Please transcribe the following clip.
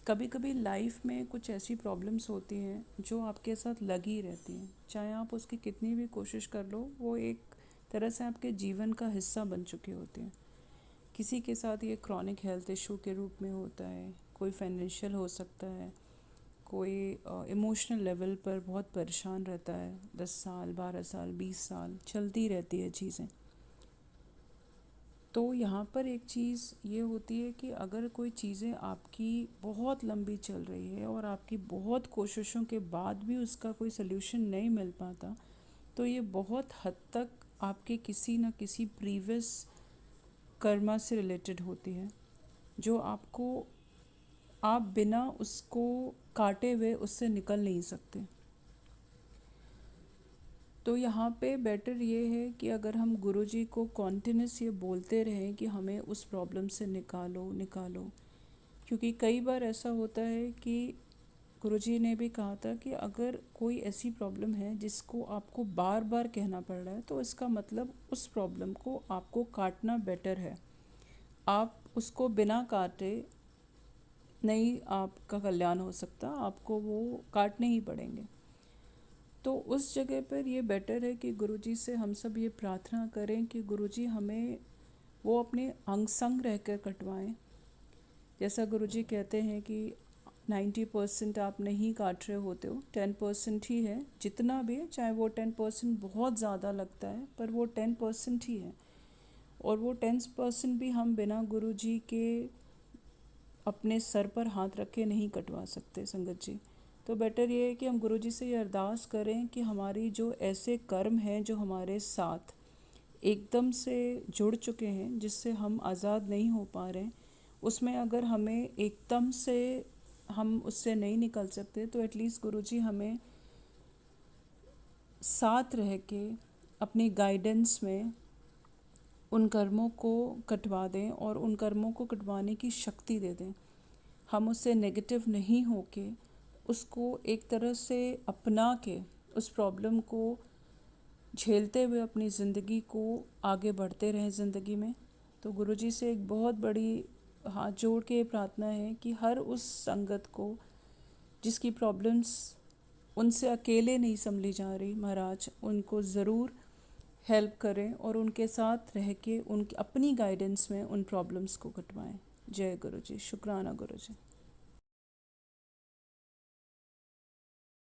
कभी कभी लाइफ में कुछ ऐसी प्रॉब्लम्स होती हैं जो आपके साथ लगी रहती हैं, चाहे आप उसकी कितनी भी कोशिश कर लो, वो एक तरह से आपके जीवन का हिस्सा बन चुकी होती हैं। किसी के साथ ये क्रॉनिक हेल्थ इशू के रूप में होता है, कोई फाइनेंशियल हो सकता है, कोई इमोशनल लेवल पर बहुत परेशान रहता है। 10 साल, 12 साल, 20 साल चलती रहती है चीज़ें। तो यहाँ पर एक चीज़ ये होती है कि अगर कोई चीज़ें आपकी बहुत लंबी चल रही है और आपकी बहुत कोशिशों के बाद भी उसका कोई सल्यूशन नहीं मिल पाता, तो ये बहुत हद तक आपके किसी न किसी प्रीवियस कर्मा से रिलेटेड होती है, जो आपको, आप बिना उसको काटे हुए उससे निकल नहीं सकते। तो यहाँ पे बेटर ये है कि अगर हम गुरुजी को कॉन्टिन्यूस ये बोलते रहें कि हमें उस प्रॉब्लम से निकालो निकालो, क्योंकि कई बार ऐसा होता है कि गुरुजी ने भी कहा था कि अगर कोई ऐसी प्रॉब्लम है जिसको आपको बार बार कहना पड़ रहा है, तो इसका मतलब उस प्रॉब्लम को आपको काटना बेटर है। आप उसको बिना काटे नहीं आपका कल्याण हो सकता, आपको वो काटने ही पड़ेंगे। तो उस जगह पर ये बेटर है कि गुरुजी से हम सब ये प्रार्थना करें कि गुरुजी हमें वो अपने अंग संग रहकर कटवाएं। जैसा गुरुजी कहते हैं कि 90% आप नहीं काट रहे होते हो, 10% ही है। जितना भी है, चाहे वो 10% बहुत ज़्यादा लगता है, पर वो 10% ही है। और वो 10% भी हम बिना गुरुजी के अपने सर पर हाथ रख के नहीं कटवा सकते संगत जी। तो बेटर ये है कि हम गुरुजी से ये अरदास करें कि हमारी जो ऐसे कर्म हैं जो हमारे साथ एकदम से जुड़ चुके हैं, जिससे हम आज़ाद नहीं हो पा रहे हैं, उसमें अगर हमें एकदम से हम उससे नहीं निकल सकते, तो एटलीस्ट गुरुजी हमें साथ रह के अपनी गाइडेंस में उन कर्मों को कटवा दें और उन कर्मों को कटवाने की शक्ति दे दें। हम उससे नेगेटिव नहीं होके उसको एक तरह से अपना के उस प्रॉब्लम को झेलते हुए अपनी ज़िंदगी को आगे बढ़ते रहें ज़िंदगी में। तो गुरुजी से एक बहुत बड़ी हाथ जोड़ के प्रार्थना है कि हर उस संगत को जिसकी प्रॉब्लम्स उनसे अकेले नहीं संभली जा रही, महाराज उनको ज़रूर हेल्प करें और उनके साथ रह के उनकी अपनी गाइडेंस में उन प्रॉब्लम्स को कटवाएं। जय गुरुजी। शुक्राना गुरुजी।